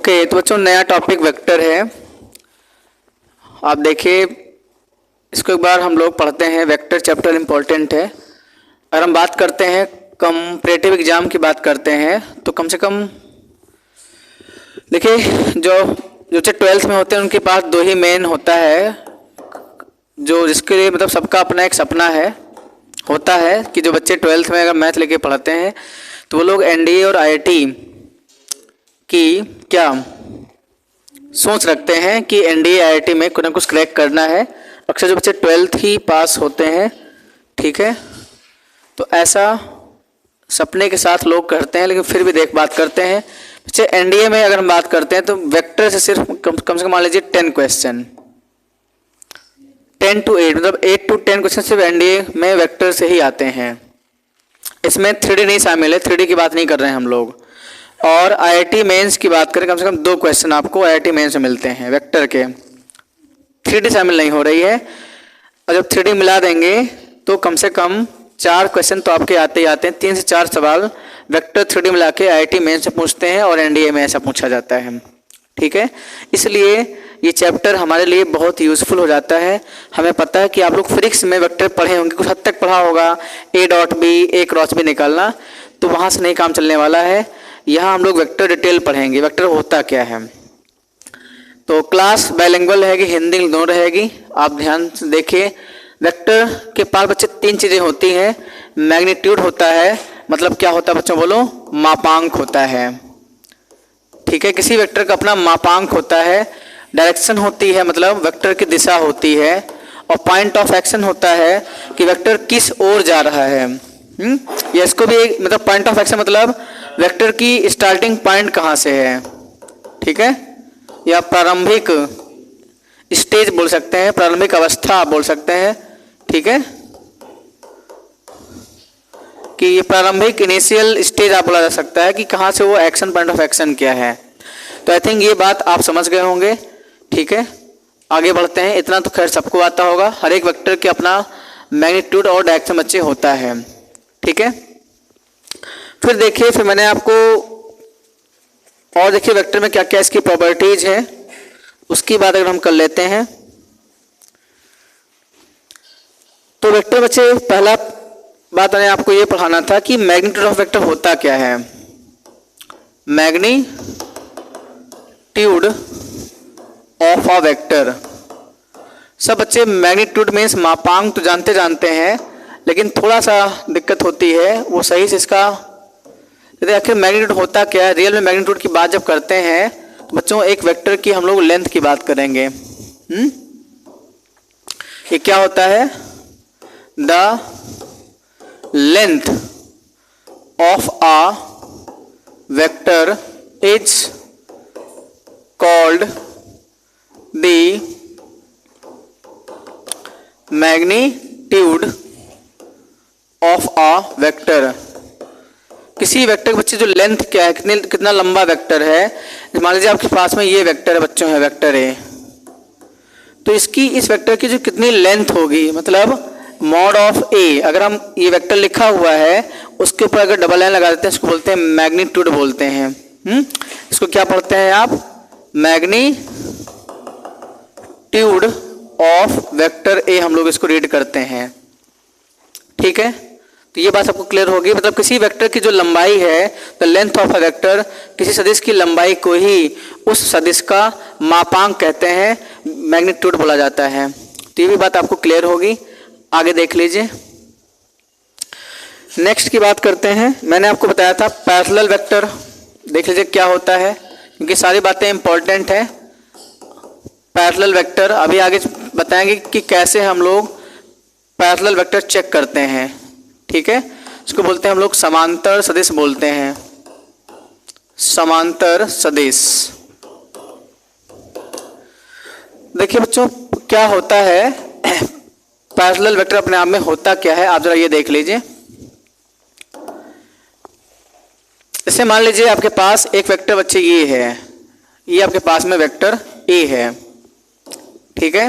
Okay, तो बच्चों नया टॉपिक वेक्टर है। आप देखिए इसको एक बार हम लोग पढ़ते हैं। वेक्टर चैप्टर इम्पोर्टेंट है। अगर हम बात करते हैं कंपैरेटिव एग्जाम की बात करते हैं तो कम से कम देखिए जो बच्चे 12th में होते हैं उनके पास दो ही मेन होता है, जो जिसके लिए मतलब सबका अपना एक सपना है होता है कि जो बच्चे 12th में अगर मैथ लेके पढ़ते हैं तो वो लोग एनडीए और आईआईटी की क्या सोच रखते हैं कि एनडीए आईआईटी में कुछ ना कुछ क्रैक करना है। अक्सर जो बच्चे 12th ही पास होते हैं, ठीक है, तो ऐसा सपने के साथ लोग करते हैं। लेकिन फिर भी बात करते हैं बच्चे एनडीए में अगर हम बात करते हैं तो वेक्टर से सिर्फ कम से कम मान लीजिए 10 क्वेश्चन, 10 to 8 मतलब 8 to 10 क्वेश्चन सिर्फ एनडीए में वेक्टर से ही आते हैं। इसमें 3D नहीं शामिल है, 3D की बात नहीं कर रहे हैं हम लोग। और आईआईटी मेंस की बात करें कम से कम 2 क्वेश्चन आपको आईआईटी मेंस में मिलते हैं वेक्टर के, 3D शामिल नहीं हो रही है। और जब 3D मिला देंगे तो कम से कम 4 क्वेश्चन तो आपके आते ही आते हैं। 3 से 4 सवाल वेक्टर 3D मिला के आईआईटी मेंस से पूछते हैं और एनडीए में ऐसा पूछा जाता है, ठीक है। इसलिए ये चैप्टर हमारे लिए बहुत यूज़फुल हो जाता है। हमें पता है कि आप लोग फिजिक्स में वेक्टर पढ़े होंगे, कुछ हद तक पढ़ा होगा, A dot B A cross B निकालना, तो वहाँ से नहीं काम चलने वाला है। यहाँ हम लोग वेक्टर डिटेल पढ़ेंगे, वेक्टर होता क्या है। तो क्लास बाइलिंगुअल रहेगी, हिंदी दोनों रहेगी। आप ध्यान से देखिए, वेक्टर के पास बच्चे 3 चीज़ें होती हैं। मैग्नीट्यूड होता है, मतलब क्या होता है बच्चों बोलो, मापांक होता है, ठीक है। किसी वेक्टर का अपना मापांक होता है। डायरेक्शन होती है, मतलब वेक्टर की दिशा होती है। और पॉइंट ऑफ एक्शन होता है कि वेक्टर किस ओर जा रहा है। या इसको भी एक मतलब पॉइंट ऑफ एक्शन मतलब वेक्टर की स्टार्टिंग पॉइंट कहाँ से है, ठीक है, या प्रारंभिक स्टेज बोल सकते हैं, प्रारंभिक अवस्था बोल सकते हैं, ठीक है, कि ये प्रारंभिक इनिशियल स्टेज आप बोला जा सकता है कि कहाँ से वो एक्शन, पॉइंट ऑफ एक्शन क्या है। तो आई थिंक ये बात आप समझ गए होंगे, ठीक है। आगे बढ़ते हैं। इतना तो खैर सबको आता होगा, हर एक वेक्टर के अपना मैग्नीट्यूड और डायरेक्शन बच्चे होता है, ठीक है। फिर देखिए, फिर मैंने आपको और देखिए वेक्टर में क्या क्या इसकी प्रॉपर्टीज है, उसकी बात अगर हम कर लेते हैं तो वेक्टर बच्चे पहला बात मैंने आपको ये पढ़ाना था कि मैग्नीट्यूड ऑफ वेक्टर होता क्या है। मैग्नीट्यूड ऑफ अ वेक्टर, सब बच्चे मैग्नीट्यूड मीन्स मापांक तो जानते हैं, लेकिन थोड़ा सा दिक्कत होती है वो सही से इसका आखिर मैग्नीट्यूड होता क्या है। रियल में मैग्नीट्यूड की बात जब करते हैं तो बच्चों एक वेक्टर की हम लोग लेंथ की बात करेंगे। ये क्या होता है, the length of a vector is called the magnitude of a vector. किसी वेक्टर के बच्चे जो लेंथ क्या है, कितना लंबा वेक्टर है। मान लीजिए आपके पास में ये वेक्टर है बच्चों, है वेक्टर ए, तो इसकी इस वेक्टर की जो कितनी लेंथ होगी, मतलब मॉड ऑफ ए, अगर हम ये वेक्टर लिखा हुआ है उसके ऊपर अगर डबल लाइन लगा देते हैं इसको बोलते हैं मैग्नीट्यूड बोलते हैं। इसको क्या पढ़ते हैं आप, मैग्नीट्यूड ऑफ वेक्टर ए हम लोग इसको रीड करते हैं, ठीक है। तो ये बात आपको क्लियर होगी। मतलब किसी वेक्टर की जो लंबाई है, the length of a vector, किसी सदिश की लंबाई को ही उस सदिश का मापांक कहते हैं, मैग्नीट्यूड बोला जाता है। तो ये भी बात आपको क्लियर होगी। आगे देख लीजिए, नेक्स्ट की बात करते हैं। मैंने आपको बताया था पैरेलल वेक्टर, देख लीजिए क्या होता है, क्योंकि सारी बातें इंपॉर्टेंट है। पैरेलल वेक्टर अभी आगे बताएंगे कि कैसे हम लोग पैरेलल वेक्टर चेक करते हैं, ठीक है। इसको बोलते हैं हम लोग समांतर सदिश बोलते हैं, समांतर सदिश। देखिए बच्चों क्या होता है पैरेलल वेक्टर, अपने आप में होता क्या है आप जरा ये देख लीजिए। जैसे मान लीजिए आपके पास एक वेक्टर बच्चे ये है, ये आपके पास में वेक्टर ए है, ठीक है।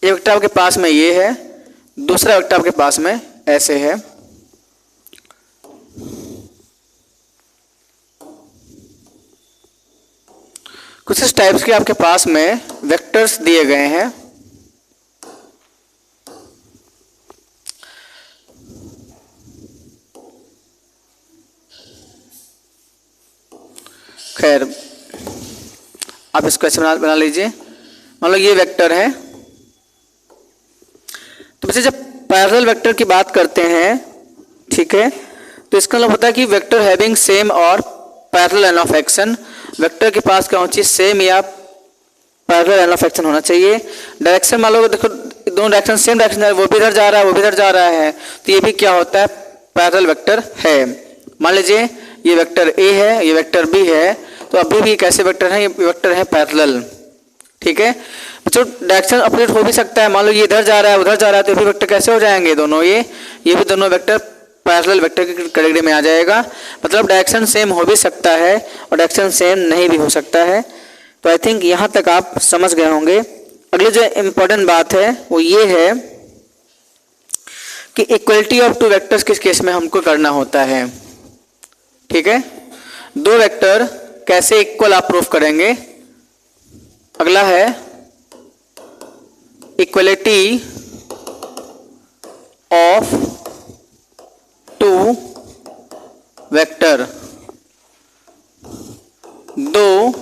एक वेक्टर आपके पास में ये है, दूसरा वेक्टर आपके पास में ऐसे है। टाइप्स के आपके पास में वेक्टर्स दिए गए हैं। खैर आप इसको ऐसे बना लीजिए, मान लो ये वेक्टर है। तो वैसे जब पैरेलल वेक्टर की बात करते हैं, ठीक है, तो इसका मतलब होता है कि वेक्टर हैविंग सेम और parallel line of action, vector के पास क्या होना चाहिए, सेम या पैरेलल लाइन ऑफ एक्शन होना चाहिए। डायरेक्शन मान लो, देखो दोनों डायरेक्शन सेम डायरेक्शन है, वो भी इधर जा रहा है, वो भी इधर जा रहा है, तो ये भी क्या होता है, पैरेलल वेक्टर है। मान लीजिए ये वेक्टर ए है, ये वेक्टर बी है, तो अभी भी कैसे वेक्टर है, ये वेक्टर है पैरेलल, ठीक है। बच्चों डायरेक्शन अपोजिट हो भी सकता है, मान लो ये इधर जा रहा है, उधर जा रहा है, तो भी वेक्टर कैसे हो जाएंगे दोनों, ये भी दोनों वेक्टर पैरेलल वेक्टर की कैटेगरी में आ जाएगा। मतलब डायरेक्शन सेम हो भी सकता है और डायरेक्शन सेम नहीं भी हो सकता है। तो आई थिंक यहाँ तक आप समझ गए होंगे। अगली जो इम्पोर्टेंट बात है वो ये है कि इक्वलिटी ऑफ टू वेक्टर्स किस केस में हमको करना होता है, ठीक है। दो वेक्टर कैसे इक्वल आप प्रूफ करेंगे। अगला है इक्वलिटी ऑफ टू वेक्टर, दो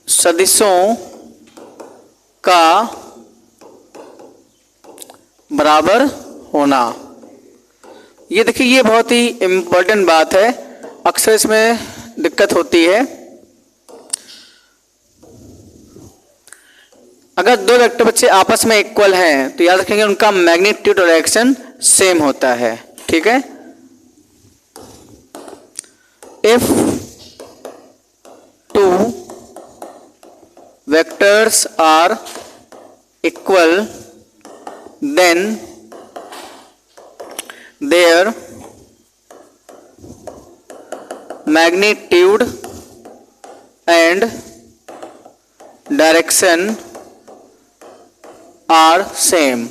सदिशों का बराबर होना। ये देखिए, ये बहुत ही इम्पोर्टेंट बात है, अक्सर इसमें दिक्कत होती है। अगर दो वेक्टर बच्चे आपस में इक्वल हैं तो याद रखेंगे उनका मैग्नीट्यूड और डायरेक्शन सेम होता है, ठीक है। If two vectors are equal then their magnitude and direction are same.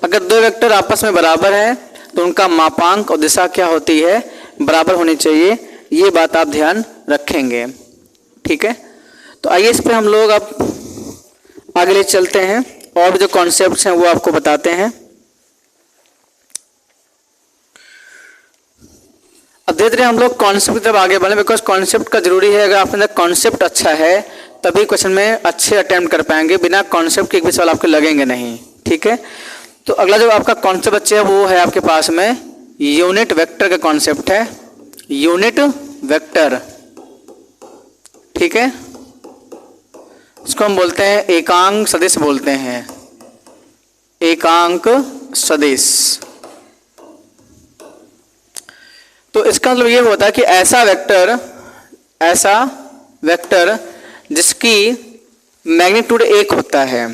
अगर दो वेक्टर आपस में बराबर हैं तो उनका मापांक और दिशा क्या होती है, बराबर होनी चाहिए। ये बात आप ध्यान रखेंगे, ठीक है। तो आइए इस पे हम लोग अब आगे ले चलते हैं और भी जो कॉन्सेप्ट्स हैं वो आपको बताते हैं। अब धीरे धीरे हम लोग कॉन्सेप्ट की तरफ आगे बढ़े, बिकॉज कॉन्सेप्ट का जरूरी है। अगर आपके अंदर कॉन्सेप्ट अच्छा है तभी क्वेश्चन में अच्छे अटेम्प्ट कर पाएंगे, बिना कॉन्सेप्ट के एक भी सवाल आपके लगेंगे नहीं, ठीक है। तो अगला जो आपका कॉन्सेप्ट बच्चे है वो है आपके पास में यूनिट वेक्टर का कॉन्सेप्ट है, यूनिट वेक्टर, ठीक है। इसको हम बोलते हैं एकांक सदिश बोलते हैं, एकांक सदिश। तो इसका मतलब ये होता है कि ऐसा वेक्टर जिसकी मैग्नीट्यूड 1 होता है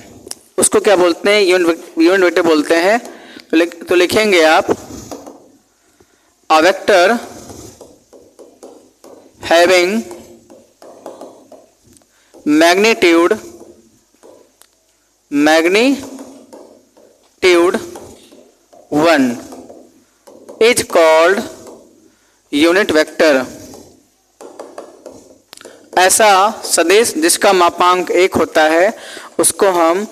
उसको क्या बोलते हैं, यूनिट वेक्टर बोलते हैं। तो लिखेंगे आप a vector having magnitude 1 is called unit vector. ऐसा सदिश जिसका मापांक 1 होता है उसको हम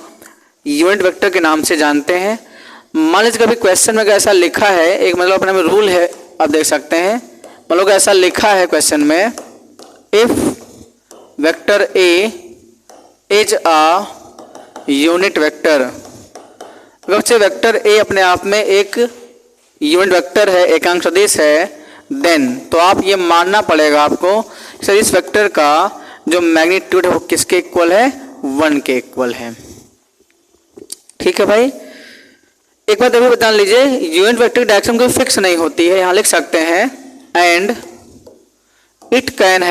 यूनिट वेक्टर के नाम से जानते हैं। मान लीजिए कभी क्वेश्चन में ऐसा लिखा है, एक मतलब अपने में रूल है, आप देख सकते हैं। मान लो ऐसा लिखा है क्वेश्चन में, if vector A is a unit vector, अगर वेक्टर ए अपने आप में एक यूनिट वेक्टर है, एकांक सदिश है, देन तो आप ये मानना पड़ेगा आपको सर इस वेक्टर का जो मैग्नीट्यूड है वो किसके इक्वल है, 1 के इक्वल है, ठीक है भाई। एक बात अभी बता लीजिए, यूनिट वेक्टर की डायरेक्शन कोई फिक्स नहीं होती है, यहाँ लिख सकते हैं and it can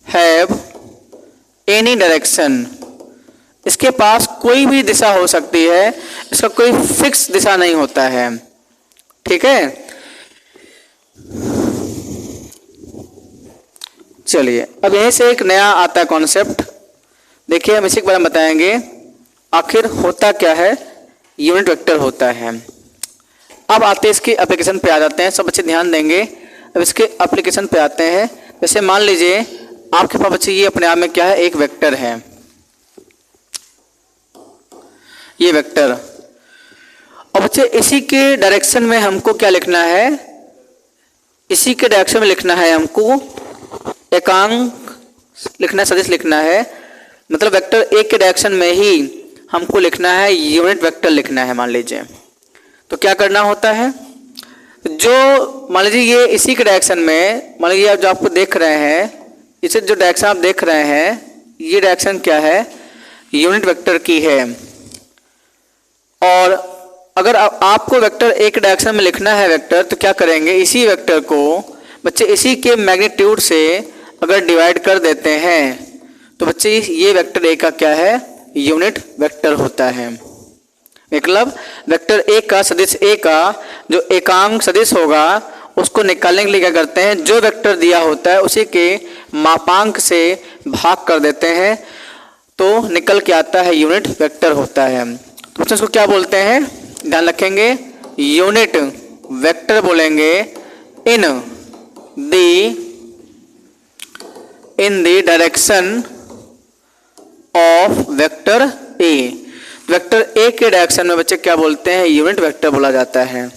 have any direction. इसके पास कोई भी दिशा हो सकती है, इसका कोई फिक्स दिशा नहीं होता है, ठीक है। चलिए अब यहीं से एक नया आता है कॉन्सेप्ट, देखिए हम इसी के बारे में बताएंगे आखिर होता क्या है, यूनिट वेक्टर होता है। अब आते इसकी एप्लीकेशन पे आ जाते हैं, सब बच्चे ध्यान देंगे। अब इसके एप्लीकेशन पे आते हैं। जैसे मान लीजिए आपके पास बच्चे ये अपने आप में क्या है, एक वेक्टर है, ये वेक्टर। और बच्चे इसी के डायरेक्शन में हमको क्या लिखना है, इसी के डायरेक्शन में लिखना है हमको एकांक लिखना है, सदिश लिखना है, मतलब वेक्टर ए के डायरेक्शन में ही हमको लिखना है, यूनिट वेक्टर लिखना है मान लीजिए। तो क्या करना होता है, जो मान लीजिए ये इसी के डायरेक्शन में, मान लीजिए आप जो आपको देख रहे हैं, इसे जो डायरेक्शन आप देख रहे हैं, ये डायरेक्शन क्या है, यूनिट वेक्टर की है। और अगर आपको वेक्टर ए के डायरेक्शन में लिखना है वेक्टर, तो क्या करेंगे, इसी वेक्टर को बच्चे इसी के मैग्नीट्यूड से अगर डिवाइड कर देते हैं तो बच्चे ये वेक्टर ए का क्या है, यूनिट वेक्टर होता है। मतलब वेक्टर ए का सदिश ए का जो एकांक सदिश होगा उसको निकालने के लिए क्या करते हैं, जो वेक्टर दिया होता है उसी के मापांक से भाग कर देते हैं तो निकल के आता है, यूनिट वेक्टर होता है। तो बच्चों इसको क्या बोलते हैं, ध्यान रखेंगे, यूनिट वेक्टर बोलेंगे in the direction of vector A. Vector A के डायरेक्शन में बच्चे क्या बोलते हैं, यूनिट वेक्टर बोला जाता है।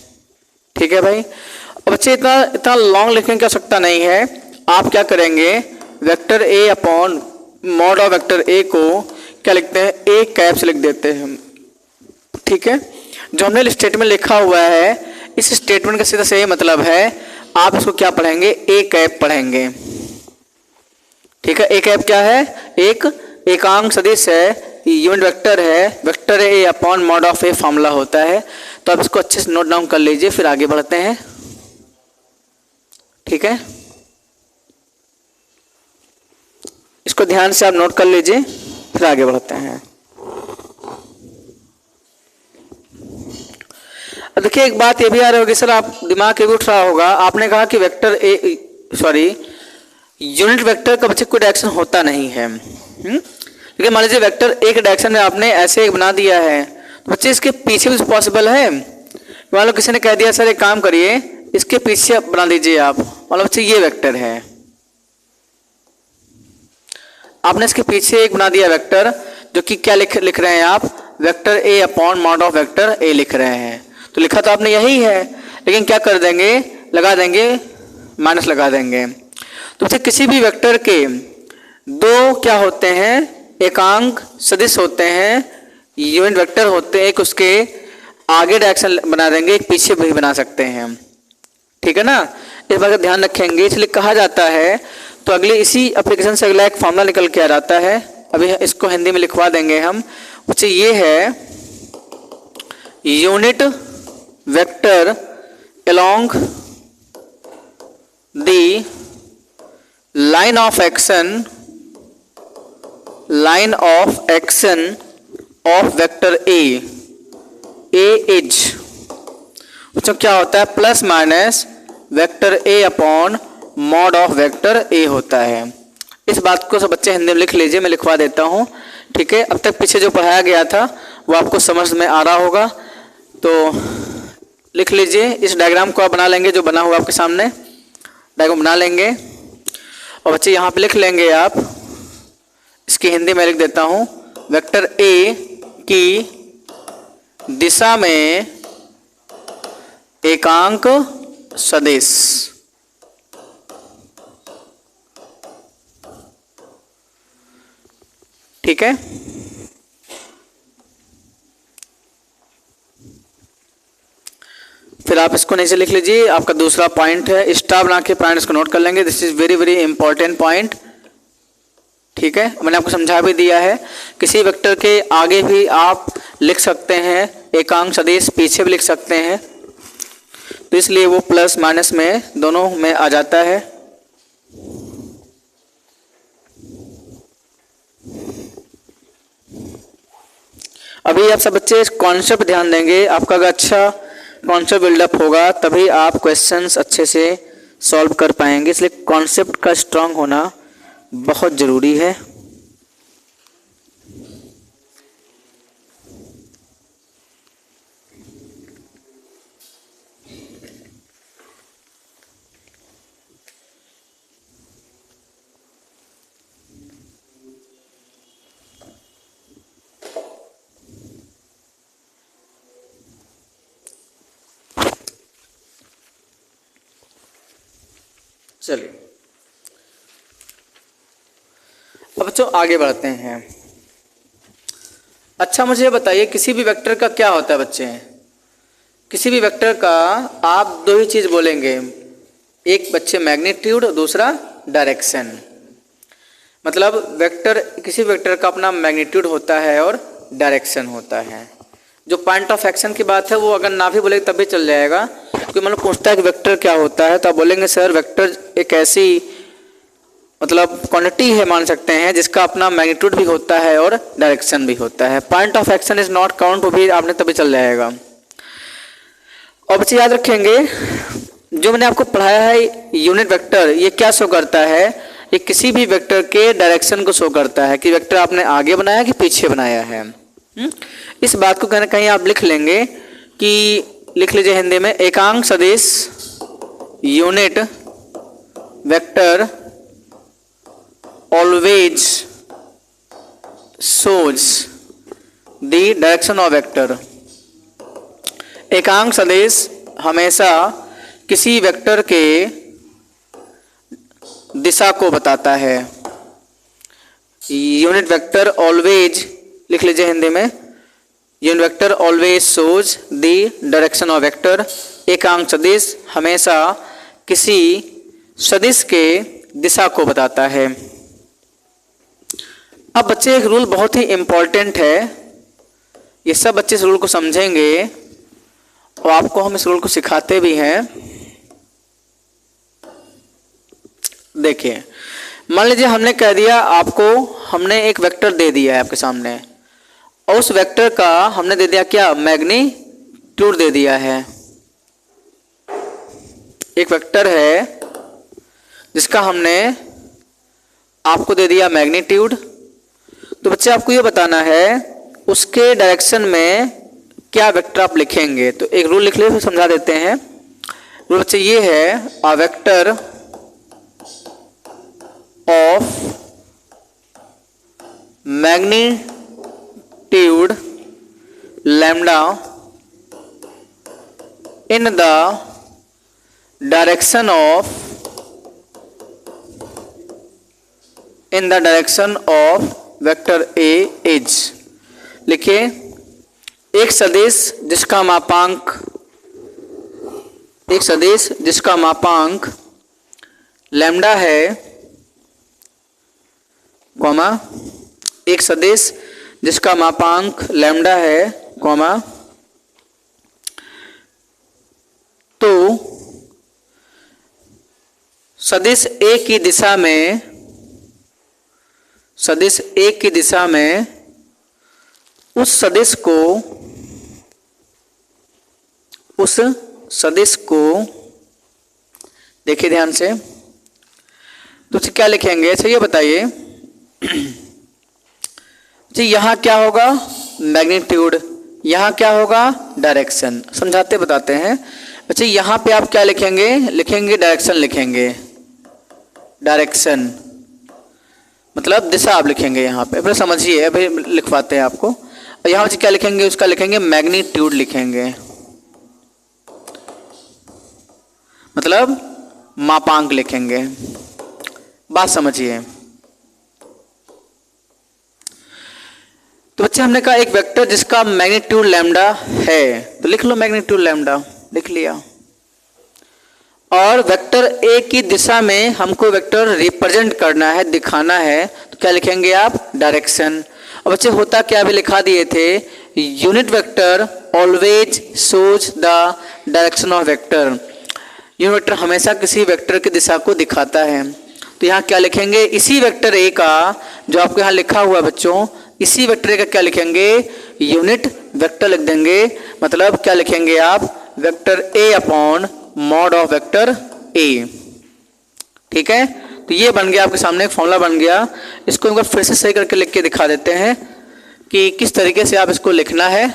ठीक है भाई। अब बच्चे इतना लॉन्ग लिखने की आवश्यकता नहीं है। आप क्या करेंगे, vector A upon mod of vector A को क्या लिखते हैं, ए कैप से लिख देते हैं। ठीक है, जो हमने स्टेटमेंट लिखा हुआ है, इस स्टेटमेंट का सीधा सही मतलब है, आप इसको क्या पढ़ेंगे, ए कैप पढ़ेंगे। ठीक है, ए कैप क्या है, एक एकांक सदिश है, यूनिट वेक्टर है, vector A upon mod of a formula होता है। तो आप इसको अच्छे से नोट डाउन कर लीजिए, फिर आगे बढ़ते हैं। ठीक है, इसको ध्यान से आप नोट कर लीजिए, फिर आगे बढ़ते हैं। अब देखिए एक बात ये भी आ रही होगी, सर आप दिमाग ये भी उठ रहा होगा, आपने कहा कि वेक्टर ए यूनिट वेक्टर का बच्चे कोई डायरेक्शन होता नहीं है। लेकिन मान लीजिए वेक्टर ए के डायरेक्शन में आपने ऐसे एक बना दिया है, तो बच्चे इसके पीछे भी पॉसिबल है। मान लो किसी ने कह दिया सर एक काम करिए, इसके पीछे बना दीजिए आप, मान लो बच्चे ये वेक्टर है, आपने इसके पीछे एक बना दिया वेक्टर, जो कि क्या लिख रहे हैं आप, vector A upon mod of vector A लिख रहे हैं। तो लिखा तो आपने यही है, लेकिन क्या कर देंगे, लगा देंगे, माइनस लगा देंगे। तो बच्चे किसी भी वेक्टर के दो क्या होते हैं, एकांक सदिश होते हैं, यूनिट वेक्टर होते हैं, एक उसके आगे डायरेक्शन बना देंगे, एक पीछे भी बना सकते हैं। ठीक है ना, इस बात का ध्यान रखेंगे, इसलिए कहा जाता है। तो अगली इसी एप्लीकेशन से अगला एक फॉर्मूला निकल के आ जाता है, अभी इसको हिंदी में लिखवा देंगे हम। बच्चे ये है unit vector along the line of action of vector A is, बच्चों क्या होता है, plus minus vector A upon mod of vector A होता है। इस बात को सब बच्चे हिंदी में लिख लीजिए, मैं लिखवा देता हूँ। ठीक है, अब तक पीछे जो पढ़ाया गया था वो आपको समझ में आ रहा होगा, तो लिख लीजिए। इस डायग्राम को आप बना लेंगे, जो बना हुआ आपके सामने डायग्राम बना लेंगे, और बच्चे यहाँ पे लिख लेंगे आप, इसकी हिंदी में लिख देता हूँ, वेक्टर ए की दिशा में एकांक सदिश। ठीक है, फिर आप इसको नीचे लिख लीजिए। आपका दूसरा पॉइंट है, स्टार बना के पॉइंट इसको नोट कर लेंगे, this is very very important point. ठीक है, मैंने आपको समझा भी दिया है, किसी वेक्टर के आगे भी आप लिख सकते हैं एकांक सदिश, पीछे भी लिख सकते हैं, तो इसलिए वो प्लस माइनस में दोनों में आ जाता है। अभी आप सब बच्चे इस कॉन्सेप्ट ध्यान देंगे, आपका अगर अच्छा कॉन्सेप्ट बिल्डअप होगा तभी आप क्वेश्चंस अच्छे से सॉल्व कर पाएंगे, इसलिए कॉन्सेप्ट का स्ट्रांग होना बहुत ज़रूरी है। चलिए अब बच्चों आगे बढ़ते हैं। अच्छा मुझे बताइए किसी भी वेक्टर का क्या होता है बच्चे? किसी भी वेक्टर का आप दो ही चीज़ बोलेंगे, एक बच्चे मैग्नीट्यूड और दूसरा डायरेक्शन। मतलब वेक्टर, किसी वेक्टर का अपना मैग्नीट्यूड होता है और डायरेक्शन होता है। जो पॉइंट ऑफ एक्शन की बात है वो अगर ना भी बोले तब भी चल जाएगा। कोई मतलब पूछता है कि वेक्टर क्या होता है तो आप बोलेंगे सर वेक्टर एक ऐसी मतलब क्वांटिटी है मान सकते हैं जिसका अपना मैग्नीट्यूड भी होता है और डायरेक्शन भी होता है। Point of action is not count, वो भी आपने तभी चल जाएगा। और बच्चे याद रखेंगे जो मैंने आपको पढ़ाया है यूनिट वेक्टर, ये क्या शो करता है? ये किसी भी वेक्टर के डायरेक्शन को शो करता है कि वेक्टर आपने आगे बनाया कि पीछे बनाया है। इस बात को कहीं ना कहीं आप लिख लेंगे कि लिख लीजिए हिंदी में, एकांक सदिश unit vector always shows the direction of vector. एकांक सदिश हमेशा किसी वेक्टर के दिशा को बताता है। यूनिट वेक्टर ऑलवेज, लिख लीजिए हिंदी में, unit vector always shows the direction of vector. एकांक सदिश हमेशा किसी सदिश के दिशा को बताता है। अब बच्चे एक रूल बहुत ही इम्पॉर्टेंट है, ये सब बच्चे इस रूल को समझेंगे और आपको हम इस रूल को सिखाते भी हैं। देखिए मान लीजिए हमने कह दिया आपको, हमने एक वेक्टर दे दिया है आपके सामने और उस वेक्टर का हमने दे दिया क्या? मैग्नीट्यूड दे दिया है। एक वेक्टर है जिसका हमने आपको दे दिया मैग्नीट्यूड, तो बच्चे आपको ये बताना है उसके डायरेक्शन में क्या वेक्टर आप लिखेंगे। तो एक रूल लिख ले, फिर समझा देते हैं। रूल बच्चे ये है, a vector of magnitude lambda in the direction of vector A is. लिखिए एक सदिश जिसका मापांक लैम्डा है, कॉमा, एक सदिश जिसका मापांक लैम्डा है, कॉमा, तो सदिश ए की दिशा में उस सदिश को देखिए ध्यान से, तो क्या लिखेंगे? अच्छा ये बताइए जी, यहाँ क्या होगा? मैग्नीट्यूड, यहाँ क्या होगा? डायरेक्शन। समझाते बताते हैं। अच्छा यहाँ पे आप क्या लिखेंगे? डायरेक्शन लिखेंगे। डायरेक्शन मतलब दिशा आप लिखेंगे यहाँ पे, फिर समझिए, अभी लिखवाते हैं आपको। और यहाँ पे क्या लिखेंगे? उसका लिखेंगे मैग्नीट्यूड लिखेंगे, मतलब मापांक लिखेंगे। बात समझिए। तो बच्चे हमने कहा एक वेक्टर जिसका मैग्नीट्यूड लैम्डा है, तो लिख लो मैग्नीट्यूड लैम्डा, लिख लिया। और वेक्टर ए की दिशा में हमको वेक्टर रिप्रेजेंट करना है, दिखाना है, तो क्या लिखेंगे आप? डायरेक्शन। और बच्चे होता क्या अभी लिखा दिए थे, unit vector always shows the direction of vector. Unit vector हमेशा किसी वेक्टर की दिशा को दिखाता है। तो यहाँ क्या लिखेंगे? इसी वेक्टर ए का जो आपको यहाँ लिखा हुआ है बच्चों, इसी वेक्टर ए का क्या लिखेंगे? यूनिट वेक्टर लिख देंगे। मतलब क्या लिखेंगे आप? Vector A upon mod of vector A. ठीक है, तो ये बन गया आपके सामने, एक फॉर्मूला बन गया। इसको एक बार फिर से सही करके लिख के दिखा देते हैं कि किस तरीके से आप इसको लिखना है।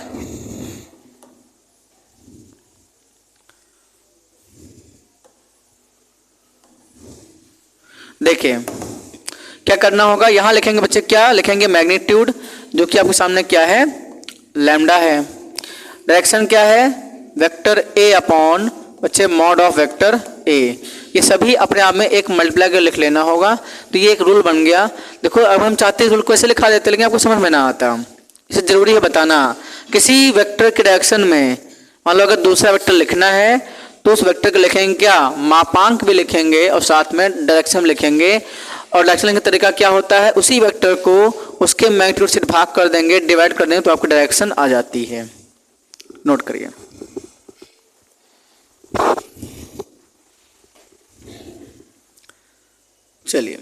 देखिए क्या करना होगा, यहां लिखेंगे बच्चे, क्या लिखेंगे? मैग्नीट्यूड, जो कि आपके सामने क्या है? लैम्डा है। डायरेक्शन क्या है? वेक्टर ए अपॉन बच्चे मॉड ऑफ वेक्टर ए। ये सभी अपने आप में एक मल्टीप्लाई कर लिख लेना होगा। तो ये एक रूल बन गया। देखो अब हम चाहते हैं रूल को ऐसे लिखा देते, लेकिन आपको समझ में ना आता, इसे जरूरी है बताना। किसी वेक्टर के डायरेक्शन में मान लो अगर दूसरा वेक्टर लिखना है तो उस वेक्टर को लिखेंगे क्या, मापांक भी लिखेंगे और साथ में डायरेक्शन लिखेंगे। और डायरेक्शन का तरीका क्या होता है, उसी वेक्टर को उसके मैग्नीट्यूड से भाग कर देंगे, डिवाइड कर देंगे, तो आपको डायरेक्शन आ जाती है। नोट करिए। चलिए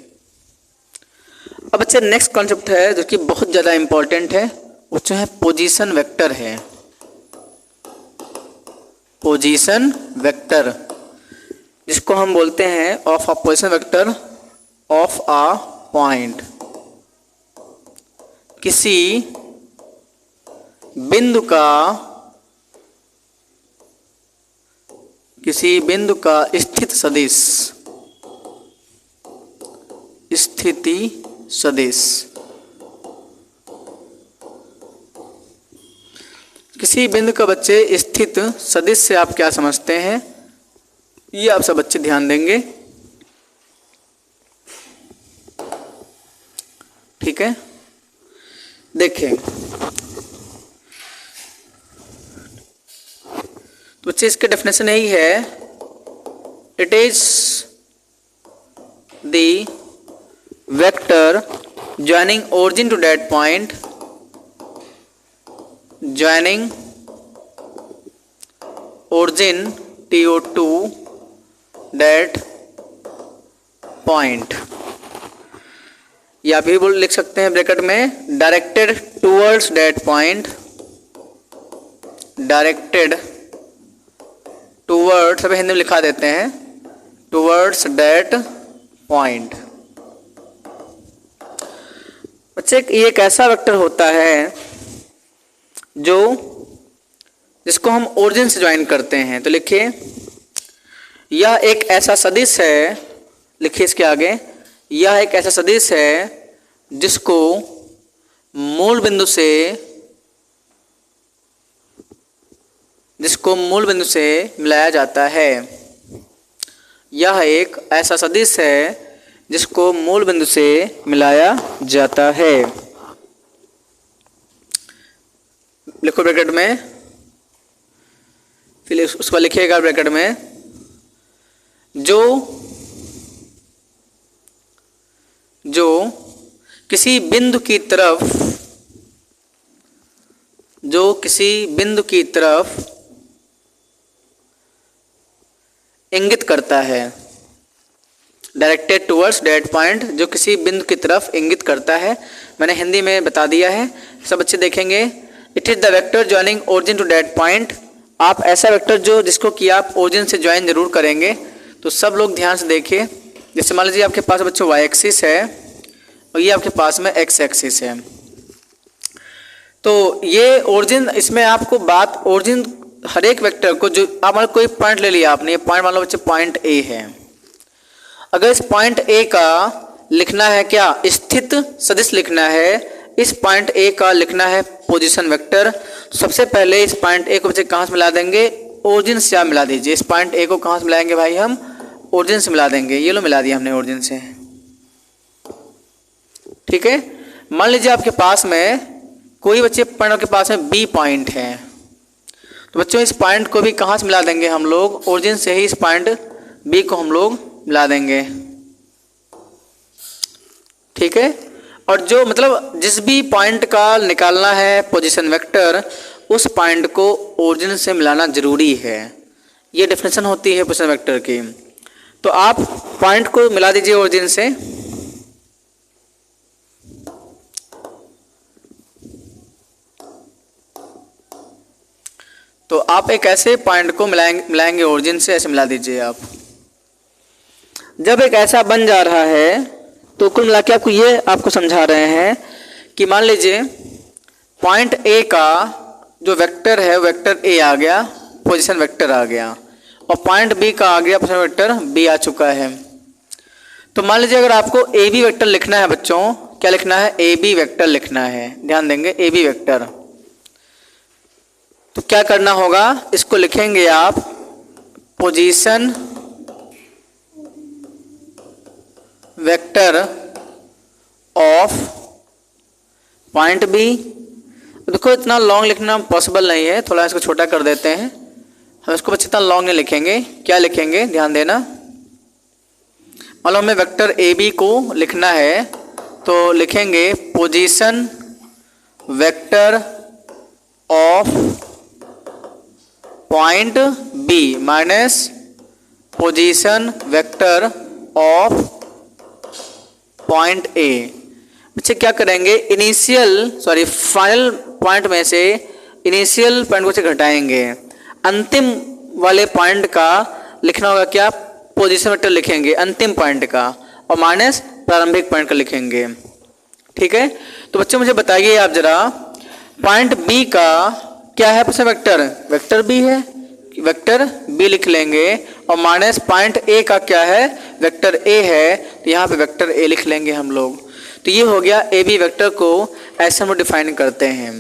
अब बच्चे नेक्स्ट कॉन्सेप्ट है जो कि बहुत ज़्यादा इंपॉर्टेंट है, वो जो है पोजीशन वेक्टर है। पोजीशन वेक्टर जिसको हम बोलते हैं of a position vector of a point. किसी बिंदु का स्थिति सदिश। किसी बिंदु का बच्चे स्थित सदिश से आप क्या समझते हैं, ये आप सब बच्चे ध्यान देंगे। ठीक है, देखें तो बच्चे इसके डेफिनेशन यही है, it is the vector joining origin to that point, joining origin TO to that point. या भी बोल लिख सकते हैं ब्रैकेट में directed towards that point, directed towards, सब हिंदी में लिखा देते हैं, टूवर्ड्स दैट पॉइंट। बच्चे ये एक ऐसा वेक्टर होता है जिसको हम ओरिजिन से ज्वाइन करते हैं। तो लिखिए यह एक ऐसा सदिश है, लिखिए इसके आगे, यह एक ऐसा सदिश है जिसको मूल बिंदु से मिलाया जाता है। यह एक ऐसा सदिश है जिसको मूल बिंदु से मिलाया जाता है। लिखो ब्रैकेट में, फिर उसको लिखिएगा ब्रैकेट में, जो किसी बिंदु की तरफ इंगित करता है, डायरेक्टेड टूवर्ड्स दैट पॉइंट, जो किसी बिंदु की तरफ इंगित करता है। मैंने हिंदी में बता दिया है, सब बच्चे देखेंगे। It is the vector joining origin to that point. आप ऐसा वेक्टर जिसको कि आप ओरिजिन से ज्वाइन जरूर करेंगे। तो सब लोग ध्यान से देखिए, जैसे मान लीजिए आपके पास बच्चों वाई एक्सिस है और ये आपके पास में एक्स एक्सिस है। तो ये ओरिजिन, इसमें आपको बात ओरिजिन हर एक वेक्टर को, जो आप मान कोई पॉइंट ले लिया आपने, ये पॉइंट मान लो बच्चे पॉइंट ए है। अगर इस पॉइंट ए का लिखना है क्या, स्थित सदिश लिखना है, इस पॉइंट ए का लिखना है पोजीशन वेक्टर। तो सबसे पहले इस पॉइंट ए को बच्चे कहाँ से मिला देंगे, ओरिजिन से आप मिला दीजिए। इस पॉइंट ए को कहाँ से मिलाएंगे भाई, हम ओरिजिन से मिला देंगे। ये लो मिला दिया हमने ओरिजिन से। ठीक है, मान लीजिए आपके पास में कोई बच्चे पॉइंट के पास में बी पॉइंट है, तो बच्चों इस पॉइंट को भी कहाँ से मिला देंगे हम लोग, ओरिजिन से ही इस पॉइंट बी को हम लोग मिला देंगे। ठीक है, और जो मतलब जिस भी पॉइंट का निकालना है पोजीशन वेक्टर, उस पॉइंट को ओरिजिन से मिलाना जरूरी है। ये डेफिनेशन होती है पोजीशन वेक्टर की। तो आप पॉइंट को मिला दीजिए ओरिजिन से। तो आप एक ऐसे पॉइंट को मिलाएंगे ओरिजिन से, ऐसे मिला दीजिए आप। जब एक ऐसा बन जा रहा है तो कुल मिला के आपको ये आपको समझा रहे हैं कि मान लीजिए पॉइंट ए का जो वेक्टर है, वेक्टर ए आ गया, पोजीशन वेक्टर आ गया, और पॉइंट बी का आ गया, पोजीशन वेक्टर बी आ चुका है। तो मान लीजिए अगर आपको ए बी वेक्टर लिखना है बच्चों, क्या लिखना है, ए बी वेक्टर लिखना है। ध्यान देंगे, ए बी वेक्टर। तो क्या करना होगा, इसको लिखेंगे आप position vector of point B. देखो इतना लॉन्ग लिखना पॉसिबल नहीं है, थोड़ा इसको छोटा कर देते हैं। हम इसको बच्चे इतना लॉन्ग नहीं लिखेंगे। क्या लिखेंगे ध्यान देना। मान लो हमें वेक्टर ए बी को लिखना है तो लिखेंगे position vector of point B minus position vector of point A. बच्चे क्या करेंगे, फाइनल पॉइंट में से इनिशियल पॉइंट को से घटाएंगे, अंतिम वाले पॉइंट का लिखना होगा क्या, पोजीशन वेक्टर लिखेंगे अंतिम पॉइंट का, और माइनस प्रारंभिक पॉइंट का लिखेंगे। ठीक है, तो बच्चे मुझे बताइए आप जरा, पॉइंट बी का क्या है पोजीशन वेक्टर, वेक्टर बी है, वेक्टर बी लिख लेंगे, और माइनस पॉइंट ए का क्या है, वेक्टर ए है, तो यहाँ पे वेक्टर ए लिख लेंगे हम लोग। तो ये हो गया ए बी वेक्टर को ऐसे हम डिफाइन करते हैं।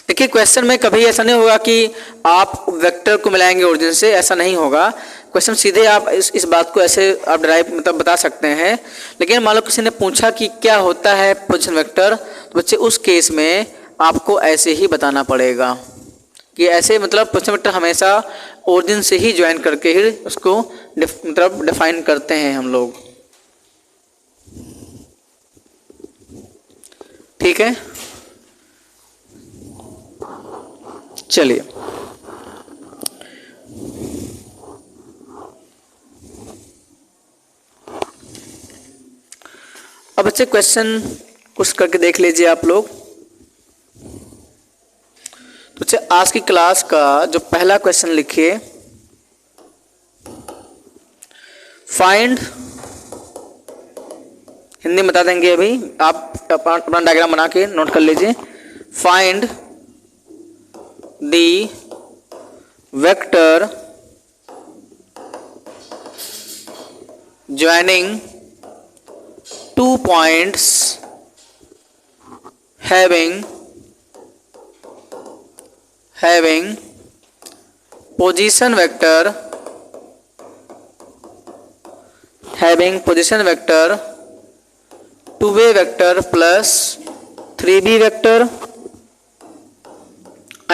देखिए क्वेश्चन में कभी ऐसा नहीं होगा कि आप वेक्टर को मिलाएंगे ओरिजिन से, ऐसा नहीं होगा। क्वेश्चन सीधे आप इस बात को ऐसे आप ड्राइव मतलब बता सकते हैं। लेकिन मान लो किसी ने पूछा कि क्या होता है पोजीशन वेक्टर, तो बच्चे उस केस में आपको ऐसे ही बताना पड़ेगा कि ऐसे मतलब पोजीशन वेक्टर हमेशा ओरिजिन से ही ज्वाइन करके ही उसको मतलब डिफाइन करते हैं हम लोग। ठीक है, चलिए अब बच्चे क्वेश्चन कुछ करके देख लीजिए आप लोग। तो बच्चे आज की क्लास का जो पहला क्वेश्चन लिखिए, फाइंड, हिंदी में बता देंगे अभी, आप अपना डायग्राम बना के नोट कर लीजिए। Find the vector joining two points having position vector 2a vector plus 3b vector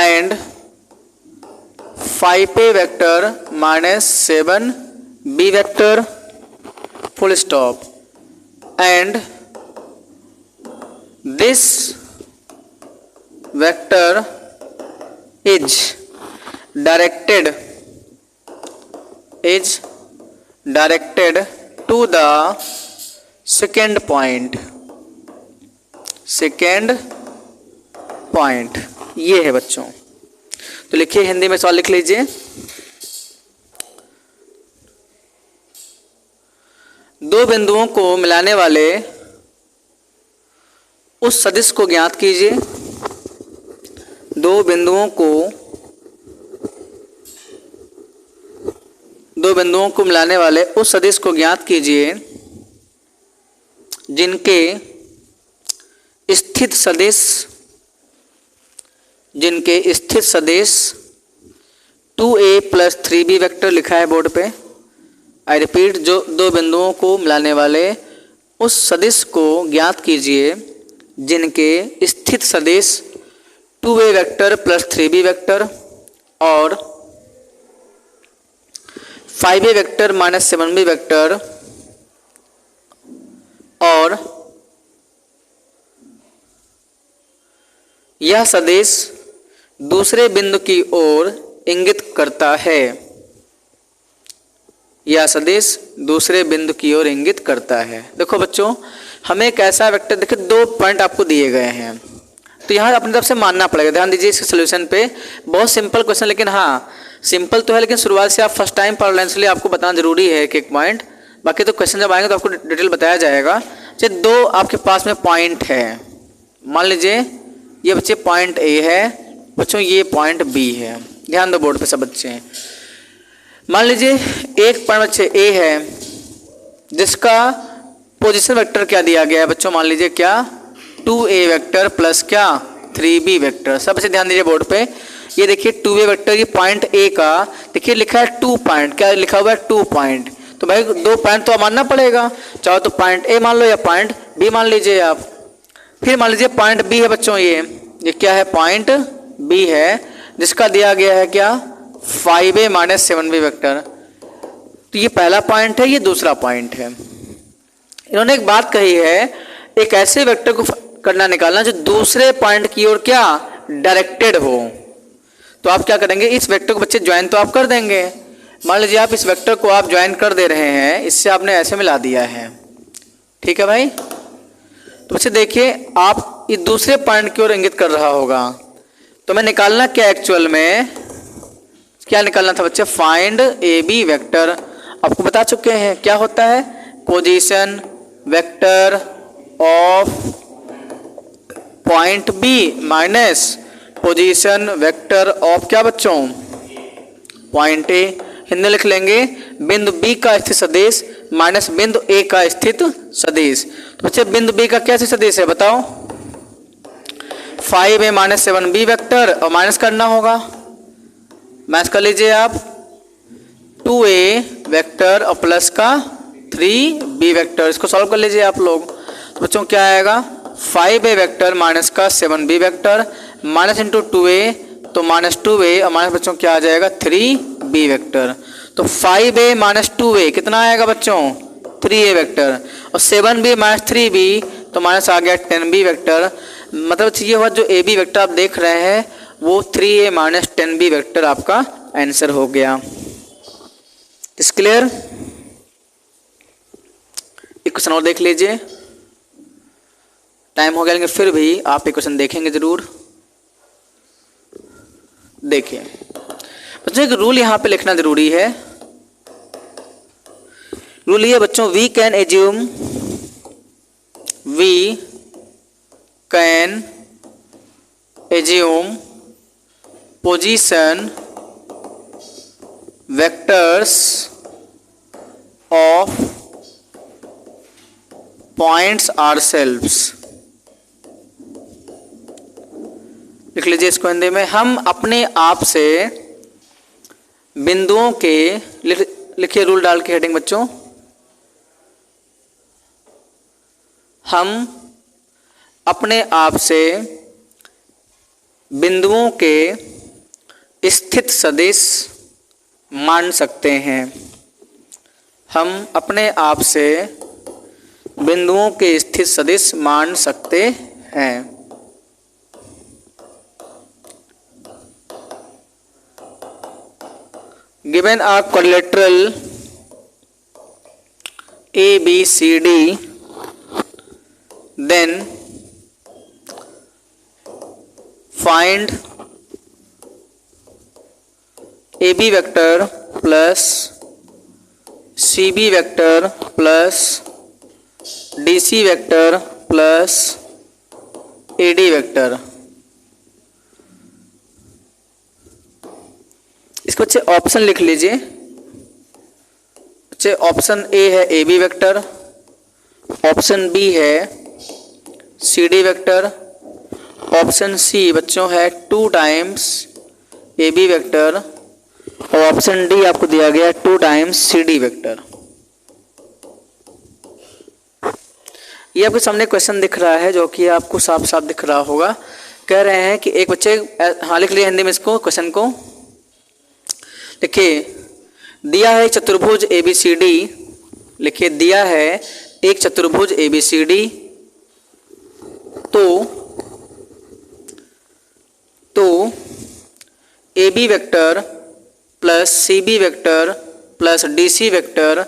and 5a vector minus 7b vector full stop, and this vector is directed to the second point। ये है बच्चों। तो लिखिए, हिंदी में सवाल लिख लीजिए। दो बिंदुओं को मिलाने वाले उस सदिश को ज्ञात कीजिए। दो बिंदुओं को मिलाने वाले उस सदिश को ज्ञात कीजिए जिनके स्थित सदिश 2a प्लस 3b वेक्टर लिखा है बोर्ड पे। आई रिपीट, जो दो बिंदुओं को मिलाने वाले उस सदिश को ज्ञात कीजिए जिनके स्थित सदिश 2a vector plus 3b vector और 5a vector minus 7b vector और यह सदिश दूसरे बिंदु की ओर इंगित करता है। यह सदिश दूसरे बिंदु की ओर इंगित करता है। देखो बच्चों, हमें एक ऐसा वेक्टर, देखिए दो पॉइंट आपको दिए गए हैं, तो यहाँ अपनी तरफ से मानना पड़ेगा। ध्यान दीजिए इसके सोल्यूशन पे। बहुत सिंपल क्वेश्चन, लेकिन हाँ सिंपल तो है, लेकिन शुरुआत से आप फर्स्ट टाइम पढ़ रहे हैं इसलिए आपको बताना जरूरी है एक पॉइंट। बाकी तो क्वेश्चन जब आएंगे तो आपको डिटेल बताया जाएगा। चलिए, दो आपके पास में पॉइंट है। मान लीजिए ये बच्चे पॉइंट ए है, बच्चों ये पॉइंट बी है। ध्यान दो बोर्ड पे सब बच्चे हैं। मान लीजिए एक पॉइंट बच्चे ए है जिसका पोजीशन वेक्टर क्या दिया गया है बच्चों, मान लीजिए क्या 2a वेक्टर प्लस क्या 3b वेक्टर। सब बच्चे ध्यान दीजिए बोर्ड पे। ये देखिए 2a वेक्टर, ये पॉइंट ए का देखिए लिखा है 2 पॉइंट, क्या लिखा हुआ है 2 पॉइंट, तो भाई 2 पॉइंट तो मानना पड़ेगा, चाहो तो पॉइंट ए मान लो या पॉइंट बी मान लीजिए आप। फिर मान लीजिए पॉइंट बी है बच्चों, ये क्या है, पॉइंट बी है, जिसका दिया गया है क्या, 5a माइनस 7b वेक्टर। तो ये पहला पॉइंट है, ये दूसरा पॉइंट है। इन्होंने एक बात कही है, एक ऐसे वेक्टर को करना निकालना जो दूसरे पॉइंट की ओर क्या, डायरेक्टेड हो। तो आप क्या करेंगे, इस वेक्टर को बच्चे ज्वाइन तो आप कर देंगे। मान लीजिए आप इस वेक्टर को आप ज्वाइन कर दे रहे हैं, इससे आपने ऐसे मिला दिया है, ठीक है भाई। तो बच्चे देखिए आप इस दूसरे पॉइंट की ओर इंगित कर रहा होगा, तो मैं निकालना क्या, एक्चुअल में क्या निकालना था बच्चे, फाइंड ए बी वेक्टर। आपको बता चुके हैं क्या होता है, position vector of point B minus position vector of क्या बच्चों, पॉइंट ए। हिंदी लिख लेंगे, बिंदु बी का स्थित सदिश माइनस बिंदु ए का स्थित सदिश। तो बच्चे बिंदु बी का क्या स्थित सदिश है बताओ, 5a माइनस 7b वेक्टर, और माइनस करना होगा, माइनस कर लीजिए आप 2a वेक्टर और प्लस का 3b वेक्टर। इसको सॉल्व कर लीजिए आप लोग। तो बच्चों क्या आएगा, 5a वेक्टर माइनस का 7b vector, minus into 2a तो माइनस 2a, और माइनस बच्चों क्या आ जाएगा, 3b वेक्टर। तो 5a माइनस 2a कितना आएगा बच्चों, 3a वेक्टर, और 7b माइनस 3b तो माइनस आ गया 10b वेक्टर। मतलब ये हुआ जो ए बी वेक्टर आप देख रहे हैं वो 3a माइनस 10b वेक्टर आपका आंसर हो गया। इस क्लियर। एक क्वेश्चन और देख लीजिए, टाइम हो गया लेकिन फिर भी आप एक क्वेश्चन देखेंगे जरूर। देखिए बच्चों एक रूल यहां पे लिखना जरूरी है। रूल ये बच्चों, we can assume position vectors of points ourselves. लिख लीजिए इसको हिंदी में, हम अपने आप से बिंदुओं के, लिखिए रूल डाल के हेडिंग बच्चों, हम अपने आप से बिंदुओं के स्थित सदिश मान सकते हैं। हम अपने आप से बिंदुओं के स्थित सदिश मान सकते हैं। गिवन आ collateral ABCD, then find AB vector plus CB vector plus DC vector plus AD vector। इसको अच्छे ऑप्शन लिख लीजिए। अच्छे ऑप्शन ए है AB वेक्टर, ऑप्शन बी है CD वेक्टर, ऑप्शन सी बच्चों है 2 टाइम्स AB वेक्टर, और ऑप्शन डी आपको दिया गया 2 टाइम्स CD वेक्टर। ये आपके सामने क्वेश्चन दिख रहा है जो कि आपको साफ साफ दिख रहा होगा। कह रहे हैं कि एक बच्चे, हाँ लिख लिया हिंदी में इसको क्वेश्चन को। देखिए दिया है चतुर्भुज ABCD, लिखिए दिया है एक चतुर्भुज ABCD, तो AB vector plus CB vector plus DC vector